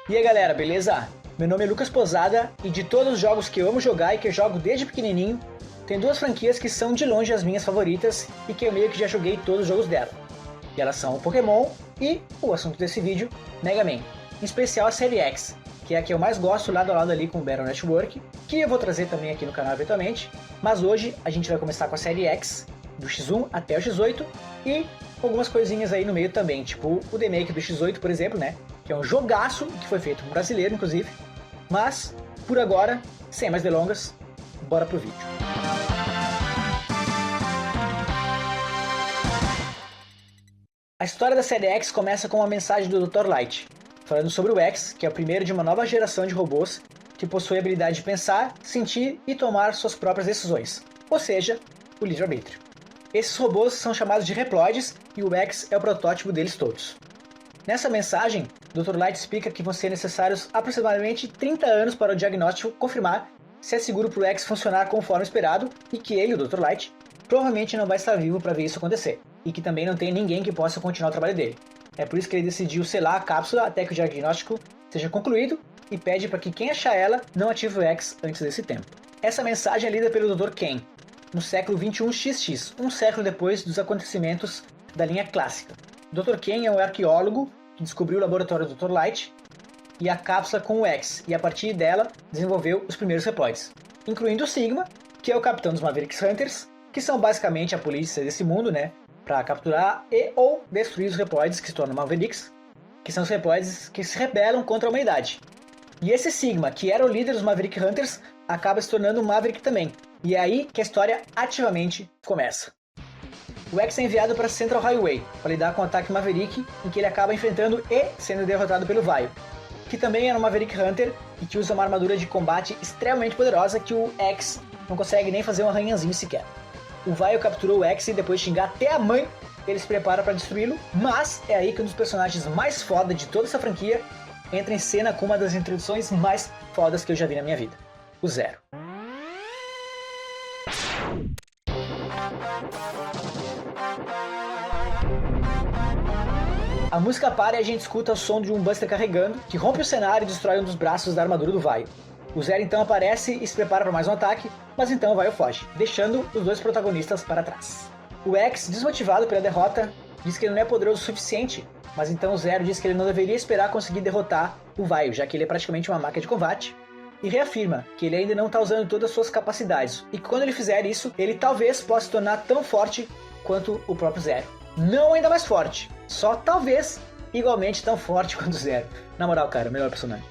E aí galera, beleza? Meu nome é Lucas Posada e de todos os jogos que eu amo jogar e que eu jogo desde pequenininho, tem duas franquias que são de longe as minhas favoritas e que eu meio que já joguei todos os jogos dela. E elas são o Pokémon e, o assunto desse vídeo, Mega Man. Em especial a série X, que é a que eu mais gosto lado a lado ali com o Battle Network, que eu vou trazer também aqui no canal eventualmente, mas hoje a gente vai começar com a série X, do X1 até o X8, e algumas coisinhas aí no meio também, tipo o remake do X8, por exemplo, né? Que é um jogaço, que foi feito por um brasileiro, inclusive. Mas, por agora, sem mais delongas, bora pro vídeo. A história da série X começa com uma mensagem do Dr. Light, falando sobre o X, que é o primeiro de uma nova geração de robôs que possui a habilidade de pensar, sentir e tomar suas próprias decisões, ou seja, o livre-arbítrio. Esses robôs são chamados de Reploids e o X é o protótipo deles todos. Nessa mensagem, Dr. Light explica que vão ser necessários aproximadamente 30 anos para o diagnóstico confirmar se é seguro para o X funcionar conforme esperado e que ele, o Dr. Light, provavelmente não vai estar vivo para ver isso acontecer, e que também não tem ninguém que possa continuar o trabalho dele. É por isso que ele decidiu selar a cápsula até que o diagnóstico seja concluído e pede para que quem achar ela não ative o X antes desse tempo. Essa mensagem é lida pelo Dr. Ken, no século 21 XX, um século depois dos acontecimentos da linha clássica. Dr. Ken é um arqueólogo que descobriu o laboratório do Dr. Light e a cápsula com o X, e a partir dela desenvolveu os primeiros Reploids, incluindo o Sigma, que é o capitão dos Maverick Hunters, que são basicamente a polícia desse mundo, né, para capturar e ou destruir os Reploids que se tornam Mavericks, que são os Reploids que se rebelam contra a humanidade. E esse Sigma, que era o líder dos Maverick Hunters, acaba se tornando um Maverick também, e é aí que a história ativamente começa. O X é enviado para Central Highway para lidar com o ataque Maverick, em que ele acaba enfrentando e sendo derrotado pelo Vaio, que também era um Maverick Hunter e que usa uma armadura de combate extremamente poderosa que o X não consegue nem fazer um arranhãozinho sequer. O Vaio capturou o X e depois de xingar até a mãe, ele se prepara para destruí-lo, mas é aí que um dos personagens mais foda de toda essa franquia entra em cena com uma das introduções mais fodas que eu já vi na minha vida, o Zero. A música para e a gente escuta o som de um Buster carregando, que rompe o cenário e destrói um dos braços da armadura do Vaio. O Zero então aparece e se prepara para mais um ataque, mas então o Vaio foge, deixando os dois protagonistas para trás. O X, desmotivado pela derrota, diz que ele não é poderoso o suficiente, mas então o Zero diz que ele não deveria esperar conseguir derrotar o Vaio, já que ele é praticamente uma máquina de combate, e reafirma que ele ainda não está usando todas as suas capacidades, e que quando ele fizer isso, ele talvez possa se tornar tão forte quanto o próprio Zero. Não ainda mais forte, só talvez igualmente tão forte quanto o Zero. Na moral, cara, o melhor personagem.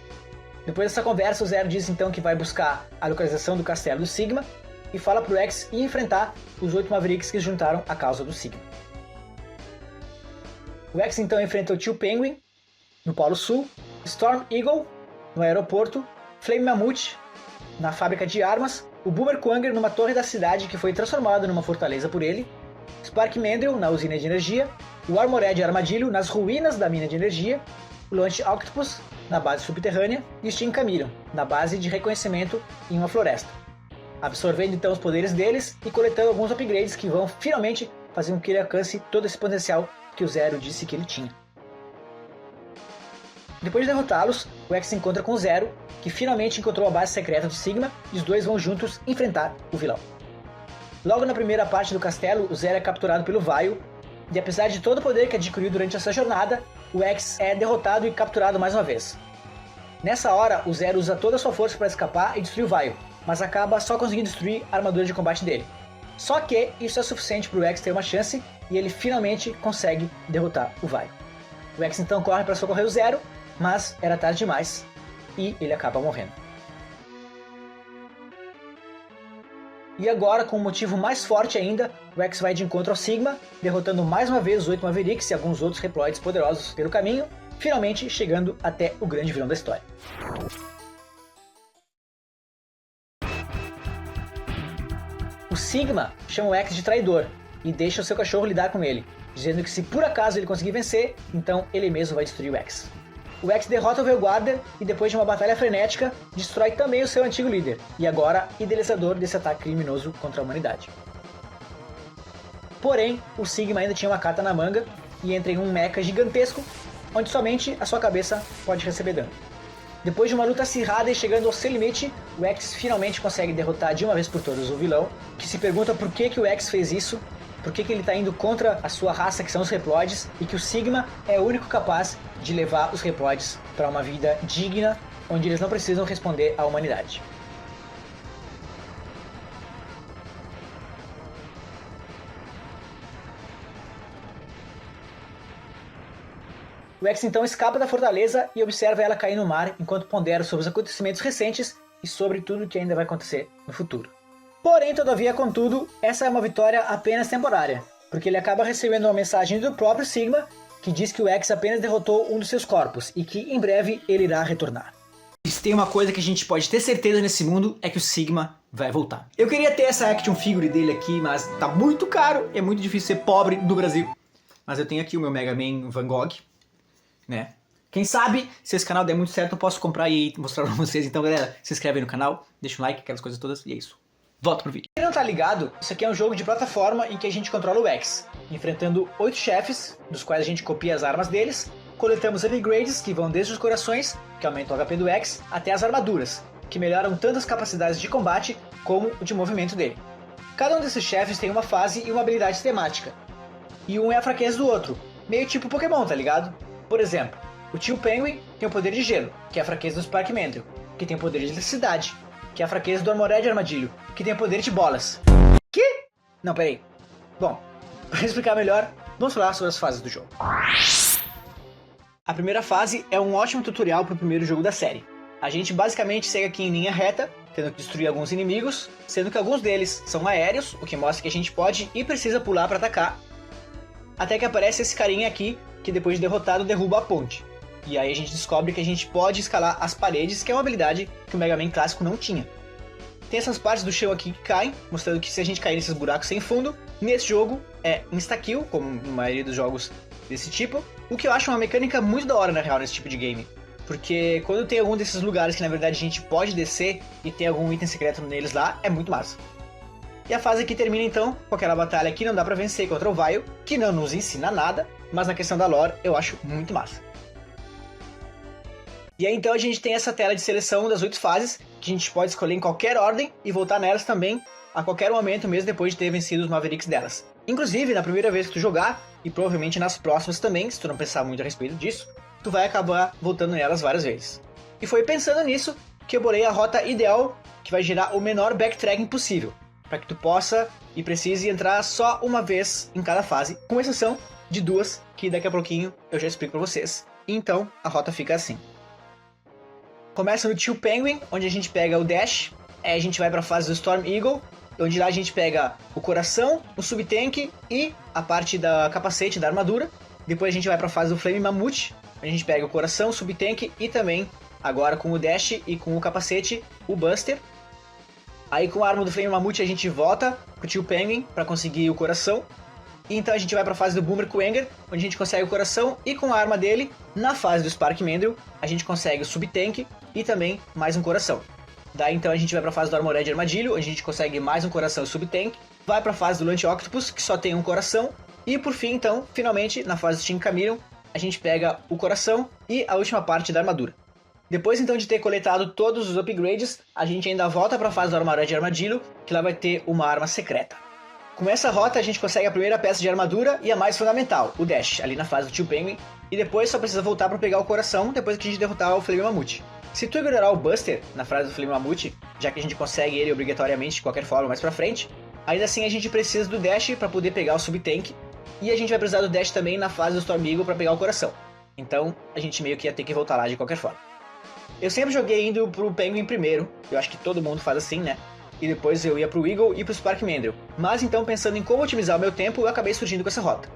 Depois dessa conversa, o Zero diz então que vai buscar a localização do castelo do Sigma e fala pro X ir enfrentar os 8 Mavericks que se juntaram à causa do Sigma. O X então enfrenta o Tio Penguin no Polo Sul, Storm Eagle no aeroporto, Flame Mammoth na fábrica de armas, o Boomer Quanger numa torre da cidade que foi transformada numa fortaleza por ele, Spark Mandrill na usina de energia, o Armored Armadillo nas ruínas da mina de energia, o Launch Octopus na base subterrânea e o Steam Chameleon na base de reconhecimento em uma floresta, absorvendo então os poderes deles e coletando alguns upgrades que vão finalmente fazer com que ele alcance todo esse potencial que o Zero disse que ele tinha. Depois de derrotá-los, o X se encontra com o Zero, que finalmente encontrou a base secreta do Sigma, e os dois vão juntos enfrentar o vilão. Logo na primeira parte do castelo, o Zero é capturado pelo Vaio, e apesar de todo o poder que adquiriu durante essa jornada, o X é derrotado e capturado mais uma vez. Nessa hora, o Zero usa toda a sua força para escapar e destruir o Vaio, mas acaba só conseguindo destruir a armadura de combate dele. Só que isso é suficiente para o X ter uma chance, e ele finalmente consegue derrotar o Vaio. O X então corre para socorrer o Zero, mas era tarde demais, e ele acaba morrendo. E agora, com um motivo mais forte ainda, o X vai de encontro ao Sigma, derrotando mais uma vez os 8 Mavericks e alguns outros Reploids poderosos pelo caminho, finalmente chegando até o grande vilão da história. O Sigma chama o X de traidor e deixa o seu cachorro lidar com ele, dizendo que se por acaso ele conseguir vencer, então ele mesmo vai destruir o X. O X derrota o Velguarder e depois de uma batalha frenética, destrói também o seu antigo líder, e agora idealizador desse ataque criminoso contra a humanidade. Porém, o Sigma ainda tinha uma carta na manga e entra em um mecha gigantesco, onde somente a sua cabeça pode receber dano. Depois de uma luta acirrada e chegando ao seu limite, o X finalmente consegue derrotar de uma vez por todas o vilão, que se pergunta por que o X fez isso, por que ele está indo contra a sua raça, que são os Reploids, e que o Sigma é o único capaz de levar os Reploids para uma vida digna, onde eles não precisam responder à humanidade. O X então escapa da fortaleza e observa ela cair no mar enquanto pondera sobre os acontecimentos recentes e sobre tudo o que ainda vai acontecer no futuro. Porém, todavia, contudo, essa é uma vitória apenas temporária, porque ele acaba recebendo uma mensagem do próprio Sigma que diz que o X apenas derrotou um dos seus corpos e que em breve ele irá retornar. E se tem uma coisa que a gente pode ter certeza nesse mundo é que o Sigma vai voltar. Eu queria ter essa action figure dele aqui, mas tá muito caro, é muito difícil ser pobre no Brasil. Mas eu tenho aqui o meu Mega Man Van Gogh, né? Quem sabe, se esse canal der muito certo, eu posso comprar e mostrar pra vocês. Então, galera, se inscreve aí no canal, deixa um like, aquelas coisas todas, e é isso. Volta pro vídeo. Quem não tá ligado, isso aqui é um jogo de plataforma em que a gente controla o X, enfrentando 8 chefes, dos quais a gente copia as armas deles, coletamos upgrades que vão desde os corações, que aumentam o HP do X, até as armaduras, que melhoram tanto as capacidades de combate como o de movimento dele. Cada um desses chefes tem uma fase e uma habilidade temática, e um é a fraqueza do outro, meio tipo Pokémon, tá ligado? Por exemplo, o tio Penguin tem o poder de gelo, que é a fraqueza do Spark Mandrill, que tem o poder de eletricidade, que é a fraqueza do Armored Armadilho, que tem o poder de bolas. Que? Não, peraí. Bom, para explicar melhor, vamos falar sobre as fases do jogo. A primeira fase é um ótimo tutorial para o primeiro jogo da série. A gente basicamente segue aqui em linha reta, tendo que destruir alguns inimigos, sendo que alguns deles são aéreos, o que mostra que a gente pode e precisa pular para atacar, até que aparece esse carinha aqui, que depois de derrotado derruba a ponte. E aí a gente descobre que a gente pode escalar as paredes, que é uma habilidade que o Mega Man clássico não tinha. Tem essas partes do chão aqui que caem, mostrando que se a gente cair nesses buracos sem fundo, nesse jogo é insta-kill, como na maioria dos jogos desse tipo, o que eu acho uma mecânica muito da hora na real nesse tipo de game. Porque quando tem algum desses lugares que na verdade a gente pode descer e tem algum item secreto neles lá, é muito massa. E a fase aqui termina então com aquela batalha que não dá pra vencer contra o Vile, que não nos ensina nada, mas na questão da lore eu acho muito massa. E aí então a gente tem essa tela de seleção das 8 fases, que a gente pode escolher em qualquer ordem e voltar nelas também a qualquer momento, mesmo depois de ter vencido os Mavericks delas. Inclusive, na primeira vez que tu jogar, e provavelmente nas próximas também, se tu não pensar muito a respeito disso, tu vai acabar voltando nelas várias vezes. E foi pensando nisso que eu bolei a rota ideal, que vai gerar o menor backtracking possível, para que tu possa e precise entrar só uma vez em cada fase, com exceção de 2, que daqui a pouquinho eu já explico para vocês. Então, a rota fica assim. Começa no tio Penguin, onde a gente pega o Dash, aí a gente vai para a fase do Storm Eagle, onde lá a gente pega o coração, o subtank e a parte da capacete da armadura. Depois a gente vai para a fase do Flame Mammoth, onde a gente pega o coração, o subtank e também, agora com o Dash e com o capacete, o Buster. Aí com a arma do Flame Mammoth a gente volta pro tio Penguin para conseguir o coração. E então a gente vai para a fase do Boomer Kuwanger, onde a gente consegue o coração e com a arma dele, na fase do Spark Mandrill, a gente consegue o subtank e também mais um coração. Daí então a gente vai para a fase do Armored Armadilho, onde a gente consegue mais um coração e subtank. Vai para a fase do Lunch Octopus, que só tem um coração. E por fim então, finalmente, na fase do Team Chameleon, a gente pega o coração e a última parte da armadura. Depois então de ter coletado todos os upgrades, a gente ainda volta para a fase do Armored Armadilho, que lá vai ter uma arma secreta. Com essa rota a gente consegue a primeira peça de armadura e a mais fundamental, o Dash, ali na fase do tio Penguin, e depois só precisa voltar para pegar o coração depois que a gente derrotar o Flame Mammoth. Se tu ignorar o Buster na fase do Flame Mammoth, já que a gente consegue ele obrigatoriamente de qualquer forma mais pra frente, ainda assim a gente precisa do Dash para poder pegar o subtank, e a gente vai precisar do Dash também na fase do Storm Eagle para pegar o coração. Então a gente meio que ia ter que voltar lá de qualquer forma. Eu sempre joguei indo pro Penguin primeiro, eu acho que todo mundo faz assim, né? E depois eu ia pro Eagle e pro Spark Mandrill. Mas então, pensando em como otimizar o meu tempo, eu acabei surgindo com essa rota.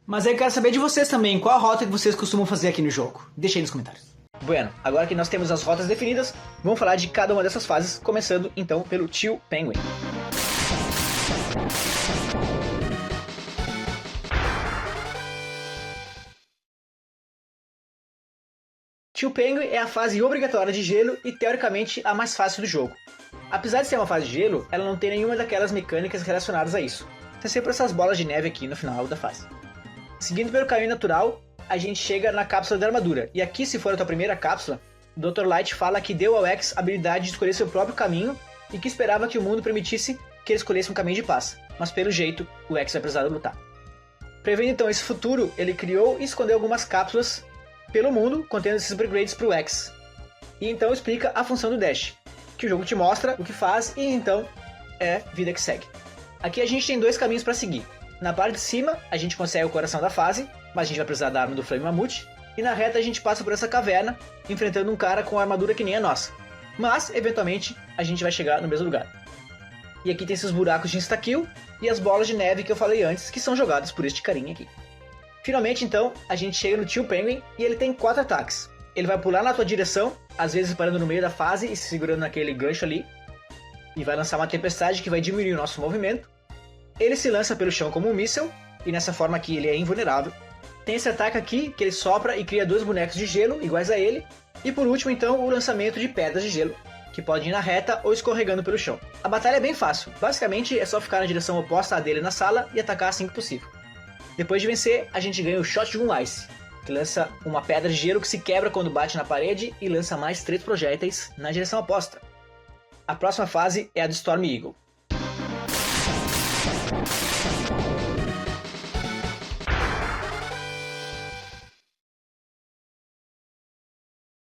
Mas eu quero saber de vocês também, qual a rota que vocês costumam fazer aqui no jogo? Deixa aí nos comentários. Bueno, agora que nós temos as rotas definidas, vamos falar de cada uma dessas fases, começando então pelo tio Penguin. Tio Penguin é a fase obrigatória de gelo e teoricamente a mais fácil do jogo. Apesar de ser uma fase de gelo, ela não tem nenhuma daquelas mecânicas relacionadas a isso. Tem sempre essas bolas de neve aqui no final da fase. Seguindo pelo caminho natural, a gente chega na cápsula da armadura. E aqui, se for a tua primeira cápsula, o Dr. Light fala que deu ao X a habilidade de escolher seu próprio caminho e que esperava que o mundo permitisse que ele escolhesse um caminho de paz, mas pelo jeito o X vai precisar lutar. Prevendo então esse futuro, ele criou e escondeu algumas cápsulas pelo mundo contendo esses upgrades para o X. E então explica a função do Dash, que o jogo te mostra o que faz e então é vida que segue. Aqui a gente tem dois caminhos para seguir. Na parte de cima a gente consegue o coração da fase, mas a gente vai precisar da arma do Flame Mammoth. E na reta a gente passa por essa caverna, enfrentando um cara com armadura que nem a nossa. Mas, eventualmente, a gente vai chegar no mesmo lugar. E aqui tem esses buracos de insta-kill e as bolas de neve que eu falei antes, que são jogadas por este carinha aqui. Finalmente, então, a gente chega no Tio Penguin e ele tem 4 ataques. Ele vai pular na tua direção, às vezes parando no meio da fase e se segurando naquele gancho ali. E vai lançar uma tempestade que vai diminuir o nosso movimento. Ele se lança pelo chão como um míssil, e nessa forma aqui ele é invulnerável. Tem esse ataque aqui, que ele sopra e cria 2 bonecos de gelo, iguais a ele. E por último, então, o lançamento de pedras de gelo, que pode ir na reta ou escorregando pelo chão. A batalha é bem fácil, basicamente é só ficar na direção oposta à dele na sala e atacar assim que possível. Depois de vencer, a gente ganha o Shotgun Ice, que lança uma pedra de gelo que se quebra quando bate na parede e lança mais 3 projéteis na direção oposta. A próxima fase é a do Storm Eagle.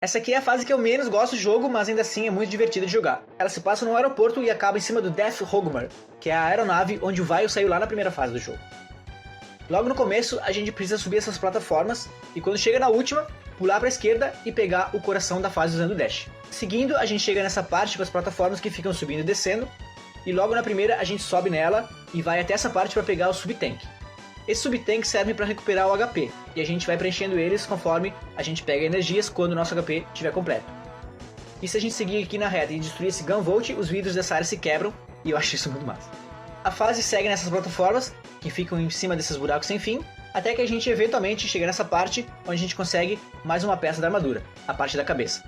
Essa aqui é a fase que eu menos gosto do jogo, mas ainda assim é muito divertida de jogar. Ela se passa no aeroporto e acaba em cima do Death Hogmar, que é a aeronave onde o Vile saiu lá na primeira fase do jogo. Logo no começo, a gente precisa subir essas plataformas e quando chega na última, pular para a esquerda e pegar o coração da fase usando o Dash. Seguindo, a gente chega nessa parte com as plataformas que ficam subindo e descendo, e logo na primeira a gente sobe nela e vai até essa parte para pegar o Sub-Tank. Esse Sub-Tank serve para recuperar o HP, e a gente vai preenchendo eles conforme a gente pega energias quando o nosso HP estiver completo. E se a gente seguir aqui na reta e destruir esse Gunvolt, os vidros dessa área se quebram, e eu acho isso muito massa. A fase segue nessas plataformas, que ficam em cima desses buracos sem fim, até que a gente eventualmente chega nessa parte, onde a gente consegue mais uma peça da armadura, a parte da cabeça.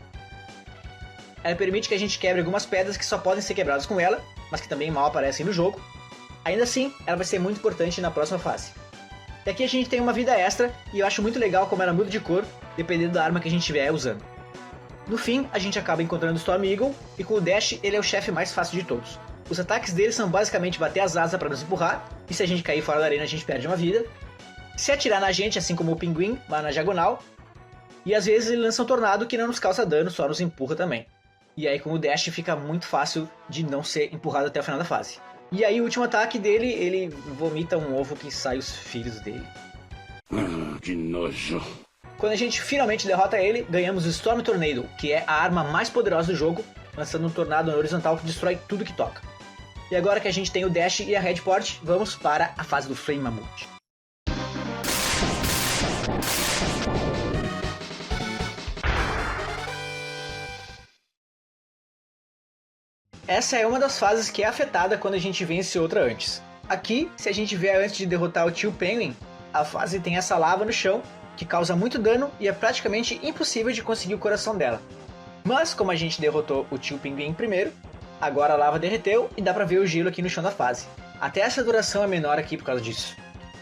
Ela permite que a gente quebre algumas pedras que só podem ser quebradas com ela, mas que também mal aparecem no jogo. Ainda assim, ela vai ser muito importante na próxima fase. E aqui a gente tem uma vida extra, e eu acho muito legal como ela muda de cor, dependendo da arma que a gente estiver usando. No fim, a gente acaba encontrando o Storm Eagle, e com o Dash ele é o chefe mais fácil de todos. Os ataques dele são basicamente bater as asas para nos empurrar, e se a gente cair fora da arena a gente perde uma vida. Se atirar na gente, assim como o Pinguim, vai na diagonal. E às vezes ele lança um tornado que não nos causa dano, só nos empurra também. E aí com o Dash fica muito fácil de não ser empurrado até o final da fase. E aí o último ataque dele, ele vomita um ovo que sai os filhos dele. Que nojo. Quando a gente finalmente derrota ele, ganhamos o Storm Tornado, que é a arma mais poderosa do jogo, lançando um tornado na horizontal que destrói tudo que toca. E agora que a gente tem o Dash e a Headport, vamos para a fase do Flame Mammoth. Essa é uma das fases que é afetada quando a gente vence outra antes. Aqui, se a gente vier antes de derrotar o Tio Penguin, a fase tem essa lava no chão, que causa muito dano e é praticamente impossível de conseguir o coração dela. Mas como a gente derrotou o Tio Pinguim primeiro, agora a lava derreteu e dá pra ver o gelo aqui no chão da fase. Até essa duração é menor aqui por causa disso.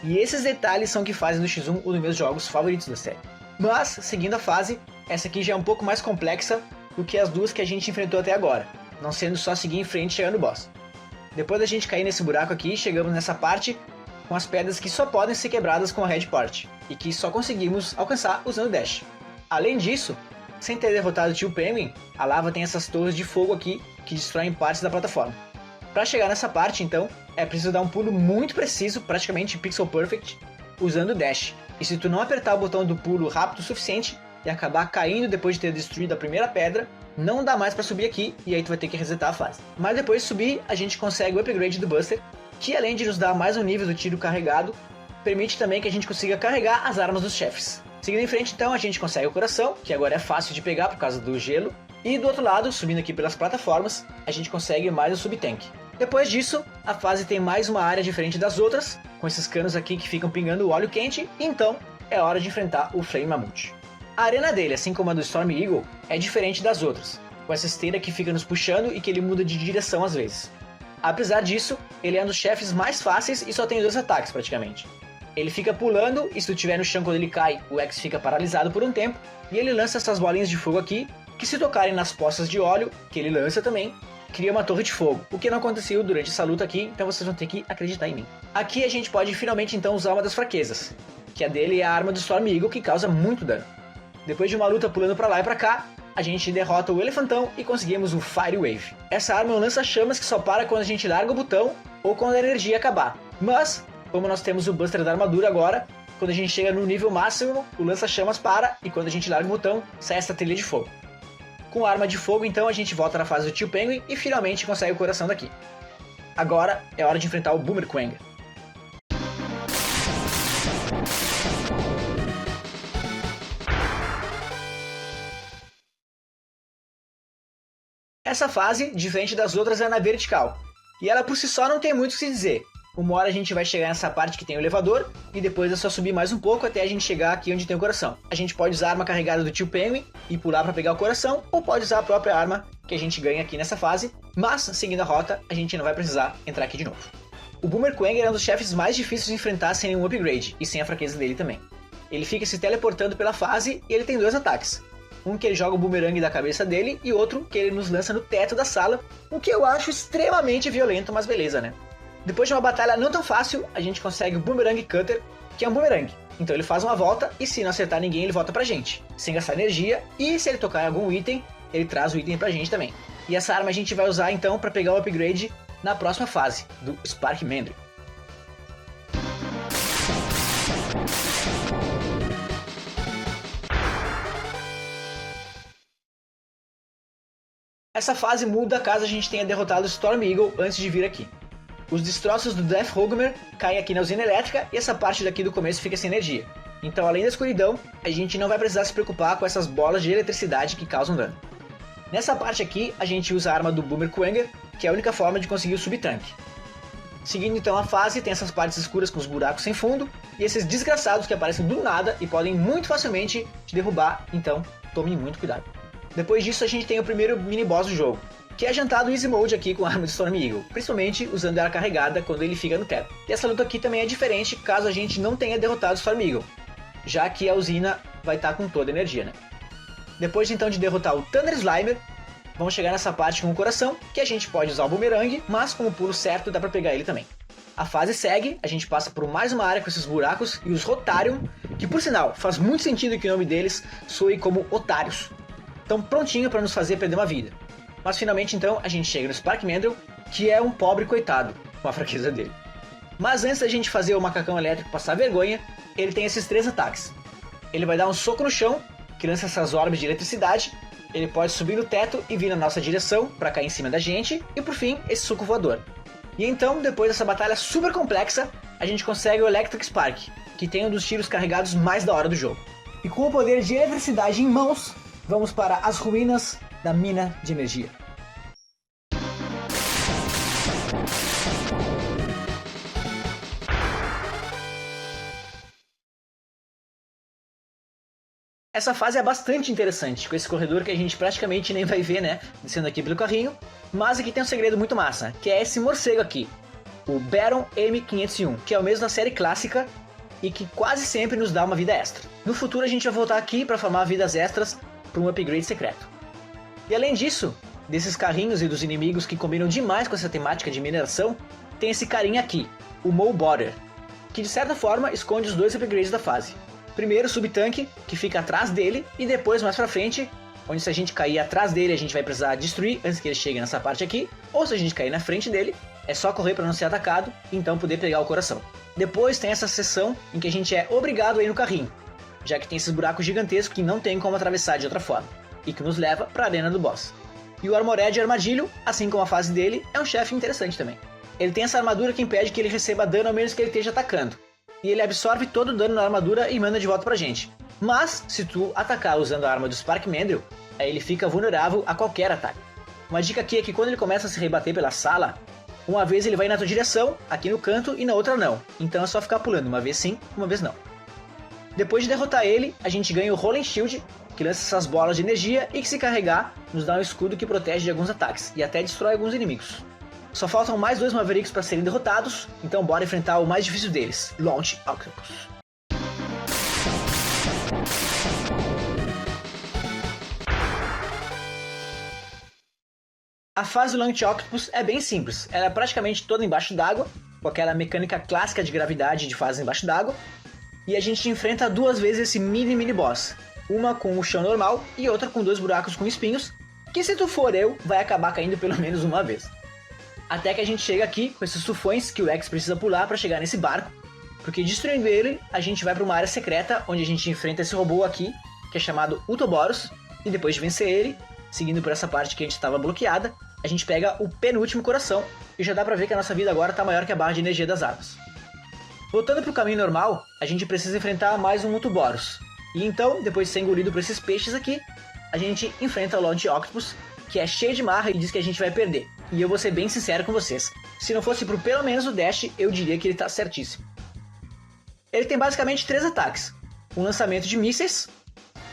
E esses detalhes são que fazem do X1 um dos meus jogos favoritos da série. Mas, seguindo a fase, essa aqui já é um pouco mais complexa do que as duas que a gente enfrentou até agora, não sendo só seguir em frente chegando no boss. Depois da gente cair nesse buraco aqui, chegamos nessa parte com as pedras que só podem ser quebradas com a Headport, e que só conseguimos alcançar usando o Dash. Além disso, sem ter derrotado o Tio Penguin, a lava tem essas torres de fogo aqui que destroem partes da plataforma. Para chegar nessa parte, então, é preciso dar um pulo muito preciso, praticamente pixel perfect, usando o Dash. E se tu não apertar o botão do pulo rápido o suficiente e acabar caindo depois de ter destruído a primeira pedra, não dá mais para subir aqui e aí tu vai ter que resetar a fase. Mas depois de subir, a gente consegue o upgrade do Buster, que além de nos dar mais um nível do tiro carregado, permite também que a gente consiga carregar as armas dos chefes. Seguindo em frente então, a gente consegue o coração, que agora é fácil de pegar por causa do gelo, e do outro lado, subindo aqui pelas plataformas, a gente consegue mais o Sub-Tank. Depois disso, a fase tem mais uma área diferente das outras, com esses canos aqui que ficam pingando o óleo quente, e então é hora de enfrentar o Flame Mammoth. A arena dele, assim como a do Storm Eagle, é diferente das outras, com essa esteira que fica nos puxando e que ele muda de direção às vezes. Apesar disso, ele é um dos chefes mais fáceis e só tem 2 ataques praticamente. Ele fica pulando e se tu estiver no chão quando ele cai, o X fica paralisado por um tempo, e ele lança essas bolinhas de fogo aqui, que se tocarem nas poças de óleo, que ele lança também, cria uma torre de fogo, o que não aconteceu durante essa luta aqui, então vocês vão ter que acreditar em mim. Aqui a gente pode finalmente então usar uma das fraquezas, que a dele é a arma do Storm Eagle, que causa muito dano. Depois de uma luta pulando pra lá e pra cá, a gente derrota o elefantão e conseguimos o Fire Wave. Essa arma é um lança-chamas que só para quando a gente larga o botão ou quando a energia acabar. Mas, como nós temos o Buster da armadura agora, quando a gente chega no nível máximo, o lança-chamas para e quando a gente larga o botão, sai essa trilha de fogo. Com a arma de fogo, então, a gente volta na fase do Tio Penguin e finalmente consegue o coração daqui. Agora é hora de enfrentar o Boomerang. Essa fase, diferente das outras, é na vertical, e ela por si só não tem muito o que se dizer. Uma hora a gente vai chegar nessa parte que tem o elevador, e depois é só subir mais um pouco até a gente chegar aqui onde tem o coração. A gente pode usar a arma carregada do Tio Penguin e pular para pegar o coração, ou pode usar a própria arma que a gente ganha aqui nessa fase, mas seguindo a rota a gente não vai precisar entrar aqui de novo. O Boomerang é um dos chefes mais difíceis de enfrentar sem nenhum upgrade, e sem a fraqueza dele também. Ele fica se teleportando pela fase e ele tem dois ataques. Um que ele joga o boomerang da cabeça dele e outro que ele nos lança no teto da sala, o que eu acho extremamente violento, mas beleza, né? Depois de uma batalha não tão fácil, a gente consegue o Boomerang Cutter, que é um boomerang. Então ele faz uma volta e se não acertar ninguém ele volta pra gente, sem gastar energia, e se ele tocar em algum item, ele traz o item pra gente também. E essa arma a gente vai usar então para pegar o upgrade na próxima fase, do Spark Mandrill. Essa fase muda caso a gente tenha derrotado o Storm Eagle antes de vir aqui. Os destroços do Death Hogmer caem aqui na usina elétrica e essa parte daqui do começo fica sem energia. Então, além da escuridão, a gente não vai precisar se preocupar com essas bolas de eletricidade que causam dano. Nessa parte aqui, a gente usa a arma do Boomerang, que é a única forma de conseguir o subtanque. Seguindo então a fase, tem essas partes escuras com os buracos sem fundo, e esses desgraçados que aparecem do nada e podem muito facilmente te derrubar, então tomem muito cuidado. Depois disso a gente tem o primeiro mini-boss do jogo, que é jantado Easy Mode aqui com a arma do Storm Eagle, principalmente usando ela carregada quando ele fica no teto. E essa luta aqui também é diferente caso a gente não tenha derrotado o Storm Eagle, já que a usina vai estar com toda a energia, né? Depois então de derrotar o Thunder Slimer, vamos chegar nessa parte com o coração, que a gente pode usar o boomerang, mas com o pulo certo dá pra pegar ele também. A fase segue, a gente passa por mais uma área com esses buracos e os Rotarium, que por sinal faz muito sentido que o nome deles soe como otários. Estão prontinho para nos fazer perder uma vida. Mas finalmente então a gente chega no Spark Mandrill, que é um pobre coitado, com a fraqueza dele. Mas antes da gente fazer o macacão elétrico passar vergonha, ele tem esses três ataques. Ele vai dar um soco no chão, que lança essas orbes de eletricidade, ele pode subir no teto e vir na nossa direção para cair em cima da gente, e por fim, esse soco voador. E então, depois dessa batalha super complexa, a gente consegue o Electric Spark, que tem um dos tiros carregados mais da hora do jogo. E com o poder de eletricidade em mãos, vamos para as ruínas da mina de energia. Essa fase é bastante interessante, com esse corredor que a gente praticamente nem vai ver, né, descendo aqui pelo carrinho, mas aqui tem um segredo muito massa, que é esse morcego aqui, o Baron M501, que é o mesmo da série clássica e que quase sempre nos dá uma vida extra. No futuro a gente vai voltar aqui para farmar vidas extras para um upgrade secreto. E além disso, desses carrinhos e dos inimigos que combinam demais com essa temática de mineração, tem esse carinha aqui, o Mowbotter, que de certa forma esconde os dois upgrades da fase. Primeiro o subtanque, que fica atrás dele, e depois mais pra frente, onde se a gente cair atrás dele a gente vai precisar destruir antes que ele chegue nessa parte aqui, ou se a gente cair na frente dele, é só correr para não ser atacado e então poder pegar o coração. Depois tem essa seção em que a gente é obrigado a ir no carrinho, já que tem esses buracos gigantescos que não tem como atravessar de outra forma, e que nos leva para a arena do boss. E o Armored Armadilho, assim como a fase dele, é um chefe interessante também. Ele tem essa armadura que impede que ele receba dano ao menos que ele esteja atacando, e ele absorve todo o dano na armadura e manda de volta pra gente. Mas, se tu atacar usando a arma do Spark Mandrill, aí ele fica vulnerável a qualquer ataque. Uma dica aqui é que quando ele começa a se rebater pela sala, uma vez ele vai na tua direção, aqui no canto, e na outra não. Então é só ficar pulando, uma vez sim, uma vez não. Depois de derrotar ele, a gente ganha o Rolling Shield, que lança essas bolas de energia e que se carregar, nos dá um escudo que protege de alguns ataques, e até destrói alguns inimigos. Só faltam mais dois Mavericks para serem derrotados, então bora enfrentar o mais difícil deles, Launch Octopus. A fase do Lunch Octopus é bem simples, ela é praticamente toda embaixo d'água, com aquela mecânica clássica de gravidade de fase embaixo d'água, e a gente enfrenta 2 vezes esse mini boss, uma com o chão normal e outra com 2 buracos com espinhos, que se tu for eu, vai acabar caindo pelo menos uma vez. Até que a gente chega aqui com esses tufões que o X precisa pular para chegar nesse barco, porque destruindo ele, a gente vai para uma área secreta onde a gente enfrenta esse robô aqui, que é chamado Utoboros, e depois de vencer ele, seguindo por essa parte que a gente estava bloqueada, a gente pega o penúltimo coração, e já dá pra ver que a nossa vida agora tá maior que a barra de energia das armas. Voltando pro caminho normal, a gente precisa enfrentar mais um Utoboros. E então, depois de ser engolido por esses peixes aqui, a gente enfrenta o Lunch Octopus, que é cheio de marra e diz que a gente vai perder. E eu vou ser bem sincero com vocês, se não fosse por pelo menos o dash, eu diria que ele tá certíssimo. Ele tem basicamente 3 ataques. Um lançamento de mísseis,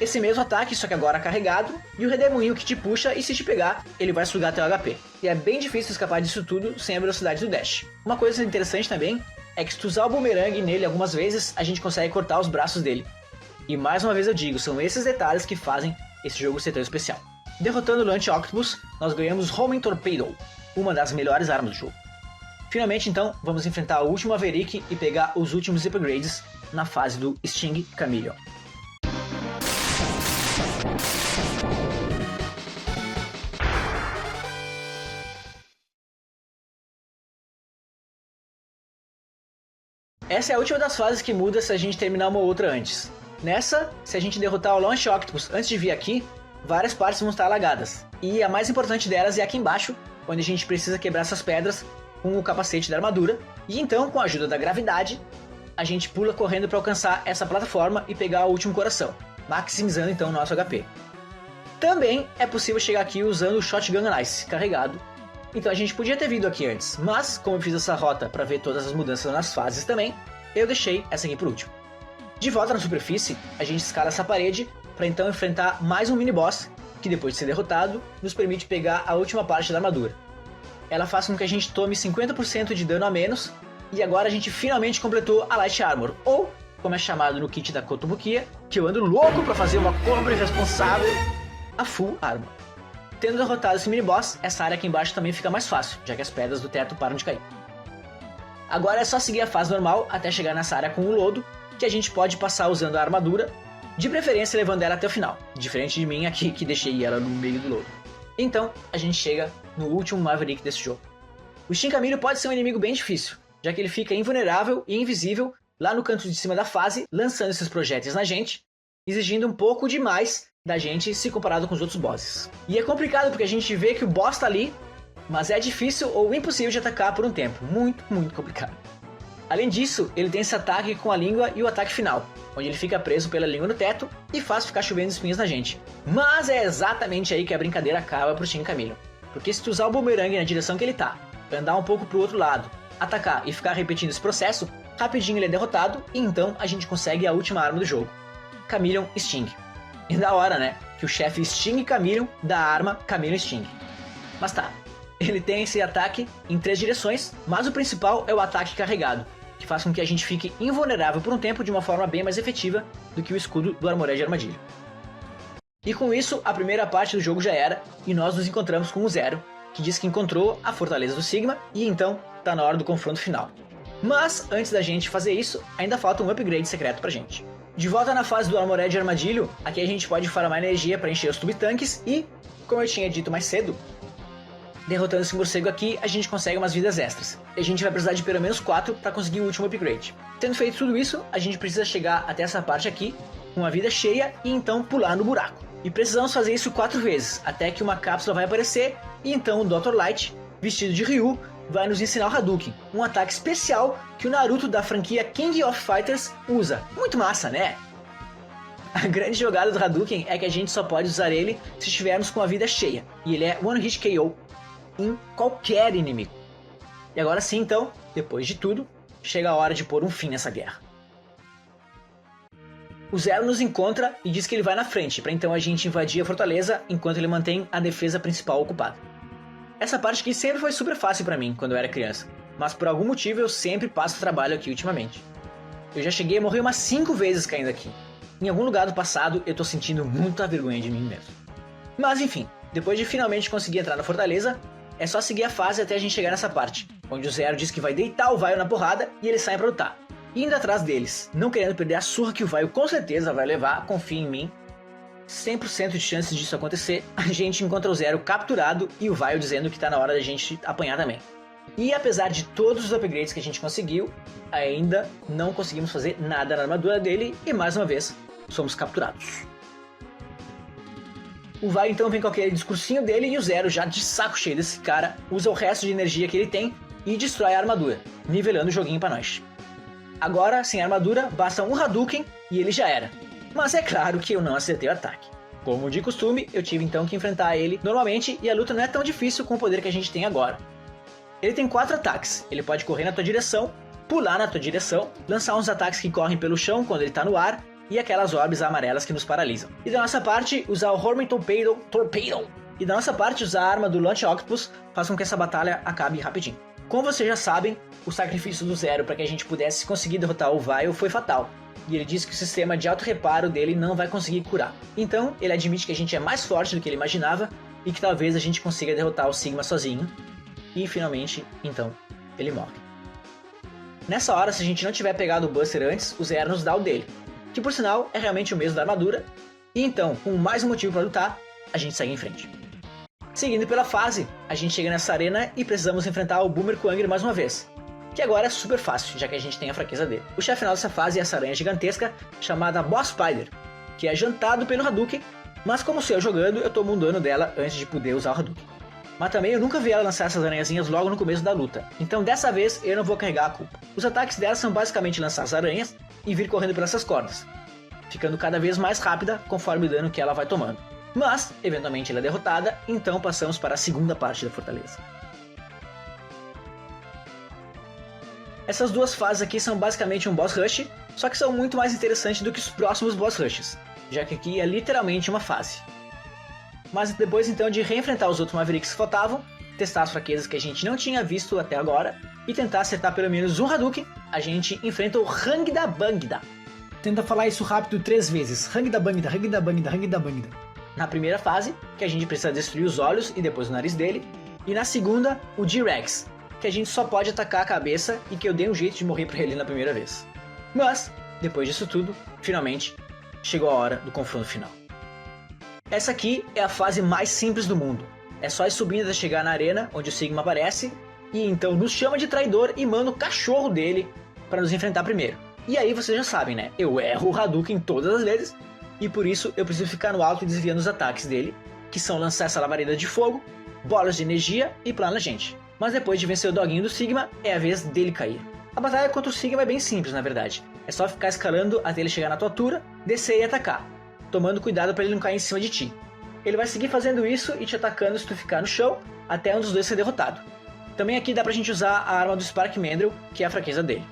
esse mesmo ataque, só que agora carregado, e o redemoinho que te puxa e se te pegar, ele vai sugar teu HP. E é bem difícil escapar disso tudo sem a velocidade do dash. Uma coisa interessante também é que se tu usar o boomerang nele algumas vezes, a gente consegue cortar os braços dele. E mais uma vez eu digo, são esses detalhes que fazem esse jogo ser tão especial. Derrotando o Lunch Octopus, nós ganhamos Homing Torpedo, uma das melhores armas do jogo. Finalmente então, vamos enfrentar o último Maverick e pegar os últimos upgrades na fase do Sting Chameleon. Essa é a última das fases que muda se a gente terminar uma outra antes. Nessa, se a gente derrotar o Lunch Octopus antes de vir aqui, várias partes vão estar alagadas. E a mais importante delas é aqui embaixo, onde a gente precisa quebrar essas pedras com o capacete da armadura. E então, com a ajuda da gravidade, a gente pula correndo para alcançar essa plataforma e pegar o último coração, maximizando então o nosso HP. Também é possível chegar aqui usando o Shotgun Ice carregado. Então a gente podia ter vindo aqui antes, mas como eu fiz essa rota para ver todas as mudanças nas fases também, eu deixei essa aqui por último. De volta na superfície, a gente escala essa parede para então enfrentar mais um mini-boss, que depois de ser derrotado, nos permite pegar a última parte da armadura. Ela faz com que a gente tome 50% de dano a menos, e agora a gente finalmente completou a Light Armor, ou, como é chamado no kit da Kotobukiya, que eu ando louco para fazer uma compra irresponsável, a Full Armor. Tendo derrotado esse mini-boss, essa área aqui embaixo também fica mais fácil, já que as pedras do teto param de cair. Agora é só seguir a fase normal até chegar nessa área com o lodo, que a gente pode passar usando a armadura, de preferência levando ela até o final, diferente de mim aqui que deixei ela no meio do lodo. Então, a gente chega no último Maverick desse jogo. O Sting Chameleon pode ser um inimigo bem difícil, já que ele fica invulnerável e invisível lá no canto de cima da fase, lançando esses projéteis na gente, exigindo um pouco demais da gente se comparado com os outros bosses. E é complicado porque a gente vê que o boss tá ali, mas é difícil ou impossível de atacar por um tempo, muito complicado. Além disso, ele tem esse ataque com a língua e o ataque final, onde ele fica preso pela língua no teto e faz ficar chovendo espinhos na gente. Mas é exatamente aí que a brincadeira acaba pro Sting Chameleon, porque se tu usar o boomerang na direção que ele tá, andar um pouco pro outro lado, atacar e ficar repetindo esse processo, rapidinho ele é derrotado e então a gente consegue a última arma do jogo, Chameleon Sting. E da hora, né? Que o chefe Sting Chameleon dá a arma Chameleon Sting. Mas tá, ele tem esse ataque em 3 direções, mas o principal é o ataque carregado, que faz com que a gente fique invulnerável por um tempo de uma forma bem mais efetiva do que o escudo do Armored Armadilha. E com isso, a primeira parte do jogo já era, e nós nos encontramos com o Zero, que diz que encontrou a Fortaleza do Sigma, e então tá na hora do confronto final. Mas, antes da gente fazer isso, ainda falta um upgrade secreto pra gente. De volta na fase do Armored Armadilho, aqui a gente pode farmar energia para encher os tubitanques e, como eu tinha dito mais cedo, derrotando esse morcego aqui, a gente consegue umas vidas extras. E a gente vai precisar de pelo menos 4 para conseguir o último upgrade. Tendo feito tudo isso, a gente precisa chegar até essa parte aqui, com uma vida cheia, e então pular no buraco. E precisamos fazer isso 4 vezes, até que uma cápsula vai aparecer, e então o Dr. Light, vestido de Ryu, vai nos ensinar o Hadouken, um ataque especial que o Naruto da franquia King of Fighters usa. Muito massa, né? A grande jogada do Hadouken é que a gente só pode usar ele se estivermos com a vida cheia, e ele é One Hit KO em qualquer inimigo. E agora sim, então, depois de tudo, chega a hora de pôr um fim nessa guerra. O Zero nos encontra e diz que ele vai na frente, para então a gente invadir a fortaleza enquanto ele mantém a defesa principal ocupada. Essa parte aqui sempre foi super fácil para mim quando eu era criança, mas por algum motivo eu sempre passo trabalho aqui ultimamente. Eu já cheguei a morrer umas 5 vezes caindo aqui. Em algum lugar do passado eu tô sentindo muita vergonha de mim mesmo. Mas enfim, depois de finalmente conseguir entrar na fortaleza, É só seguir a fase até a gente chegar nessa parte, onde o Zero diz que vai deitar o Vaio na porrada e eles saem pra lutar. Indo atrás deles, não querendo perder a surra que o Vaio com certeza vai levar, confia em mim. 100% de chances disso acontecer, a gente encontra o Zero capturado e o Vaio dizendo que tá na hora da gente apanhar também. E apesar de todos os upgrades que a gente conseguiu, ainda não conseguimos fazer nada na armadura dele e mais uma vez, somos capturados. O Vaio então vem com aquele discursinho dele e o Zero, já de saco cheio desse cara, usa o resto de energia que ele tem e destrói a armadura, nivelando o joguinho pra nós. Agora, sem armadura, basta um Hadouken e ele já era. Mas é claro que eu não acertei o ataque. Como de costume, eu tive então que enfrentar ele normalmente e a luta não é tão difícil com o poder que a gente tem agora. Ele tem 4 ataques, ele pode correr na tua direção, pular na tua direção, lançar uns ataques que correm pelo chão quando ele tá no ar e aquelas orbes amarelas que nos paralisam. E da nossa parte, usar o Horming Torpedo. E da nossa parte, usar a arma do Launch Octopus faz com que essa batalha acabe rapidinho. Como vocês já sabem, o sacrifício do Zero para que a gente pudesse conseguir derrotar o Vaio foi fatal. E ele disse que o sistema de auto-reparo dele não vai conseguir curar. Então, ele admite que a gente é mais forte do que ele imaginava e que talvez a gente consiga derrotar o Sigma sozinho. E finalmente, então, ele morre. Nessa hora, se a gente não tiver pegado o Buster antes, o Zero nos dá o dele, que por sinal é realmente o mesmo da armadura. E então, com mais um motivo para lutar, a gente segue em frente. Seguindo pela fase, a gente chega nessa arena e precisamos enfrentar o Boomer Kuwanger mais uma vez, que agora é super fácil, já que a gente tem a fraqueza dele. O chefe final dessa fase é essa aranha gigantesca chamada Boss Spider, que é jantado pelo Hadouken, mas como sou eu jogando, eu tomo um dano dela antes de poder usar o Hadouken. Mas também eu nunca vi ela lançar essas aranhazinhas logo no começo da luta, então dessa vez eu não vou carregar a culpa. Os ataques dela são basicamente lançar as aranhas e vir correndo por essas cordas, ficando cada vez mais rápida conforme o dano que ela vai tomando. Mas, eventualmente ela é derrotada, então passamos para a segunda parte da fortaleza. Essas duas fases aqui são basicamente um boss rush, só que são muito mais interessantes do que os próximos boss rushes, já que aqui é literalmente uma fase. Mas depois então de reenfrentar os outros Mavericks que faltavam, testar as fraquezas que a gente não tinha visto até agora, e tentar acertar pelo menos um Hadouken, a gente enfrenta o Hangda Bangda. Tenta falar isso rápido 3 vezes, Hangda Bangda, Hangda Bangda, Hangda Bangda. Na primeira fase, que a gente precisa destruir os olhos e depois o nariz dele, e na segunda, o G-Rex, que a gente só pode atacar a cabeça e que eu dei um jeito de morrer pra ele na primeira vez. Mas, depois disso tudo, finalmente, chegou a hora do confronto final. Essa aqui é a fase mais simples do mundo. É só ir subindo até chegar na arena, onde o Sigma aparece, e então nos chama de traidor e manda o cachorro dele para nos enfrentar primeiro. E aí vocês já sabem, né? Eu erro o Hadouken todas as vezes, e por isso eu preciso ficar no alto e desviando os ataques dele, que são lançar essa labareda de fogo, bolas de energia e planar a gente. Mas depois de vencer o doguinho do Sigma, é a vez dele cair. A batalha contra o Sigma é bem simples, na verdade. É só ficar escalando até ele chegar na tua altura, descer e atacar, tomando cuidado para ele não cair em cima de ti. Ele vai seguir fazendo isso e te atacando se tu ficar no chão, até um dos dois ser derrotado. Também aqui dá pra gente usar a arma do Spark Mandrill, que é a fraqueza dele.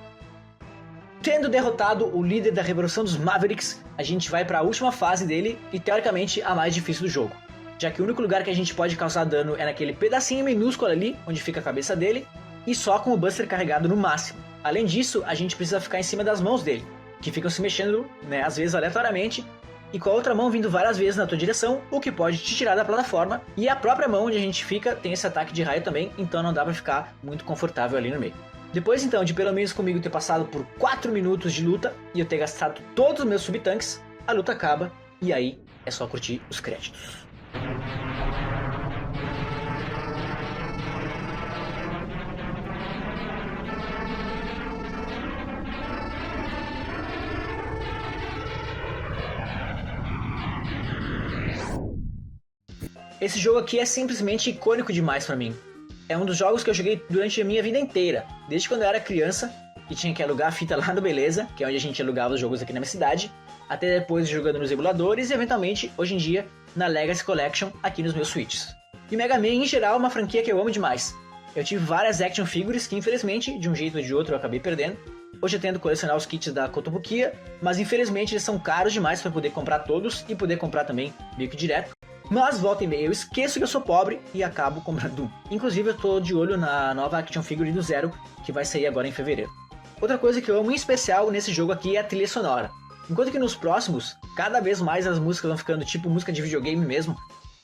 Tendo derrotado o líder da Revolução dos Mavericks, a gente vai para a última fase dele e teoricamente a mais difícil do jogo, já que o único lugar que a gente pode causar dano é naquele pedacinho minúsculo ali, onde fica a cabeça dele, e só com o Buster carregado no máximo. Além disso, a gente precisa ficar em cima das mãos dele, que ficam se mexendo, né, às vezes aleatoriamente, e com a outra mão vindo várias vezes na tua direção, o que pode te tirar da plataforma, e a própria mão onde a gente fica tem esse ataque de raio também, então não dá pra ficar muito confortável ali no meio. Depois então de pelo menos comigo ter passado por 4 minutos de luta e eu ter gastado todos os meus subtanques, a luta acaba e aí é só curtir os créditos. Esse jogo aqui é simplesmente icônico demais pra mim. É um dos jogos que eu joguei durante a minha vida inteira, desde quando eu era criança, e tinha que alugar a fita lá no Beleza, que é onde a gente alugava os jogos aqui na minha cidade, até depois jogando nos emuladores e eventualmente, hoje em dia, na Legacy Collection aqui nos meus Switches. E Mega Man em geral é uma franquia que eu amo demais. Eu tive várias action figures que infelizmente, de um jeito ou de outro, eu acabei perdendo. Hoje eu tento colecionar os kits da Kotobukiya, mas infelizmente eles são caros demais para poder comprar todos e poder comprar também meio que direto. Mas volta e meia eu esqueço que eu sou pobre e acabo comprando um. Inclusive eu tô de olho na nova action figure do Zero, que vai sair agora em fevereiro. Outra coisa que eu amo em especial nesse jogo aqui é a trilha sonora. Enquanto que nos próximos, cada vez mais as músicas vão ficando tipo música de videogame mesmo,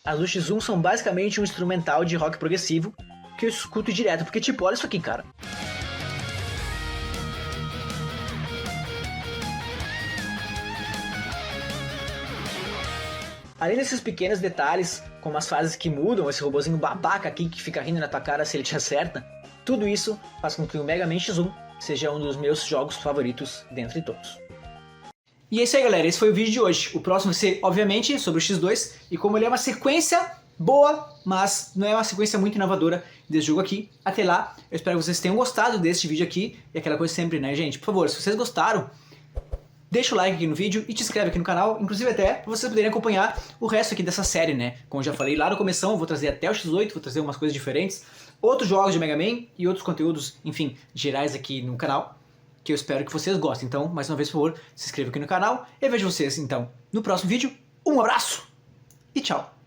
As do X1 são basicamente um instrumental de rock progressivo que eu escuto direto, porque tipo, olha isso aqui, cara. Além desses pequenos detalhes, como as fases que mudam, esse robozinho babaca aqui que fica rindo na tua cara se ele te acerta, tudo isso faz com que o Mega Man X1 seja um dos meus jogos favoritos dentre todos. E é isso aí, galera, esse foi o vídeo de hoje. O próximo vai ser, obviamente, sobre o X2, e como ele é uma sequência boa, mas não é uma sequência muito inovadora desse jogo aqui. Até lá, eu espero que vocês tenham gostado desse vídeo aqui, e aquela coisa sempre, né, gente? Por favor, se vocês gostaram, deixa o like aqui no vídeo e te inscreve aqui no canal, inclusive até para vocês poderem acompanhar o resto aqui dessa série, né? Como eu já falei lá no começo, eu vou trazer até o X8, vou trazer umas coisas diferentes, outros jogos de Mega Man e outros conteúdos, enfim, gerais aqui no canal, que eu espero que vocês gostem. Então, mais uma vez, por favor, se inscreva aqui no canal e eu vejo vocês, então, no próximo vídeo. Um abraço e tchau!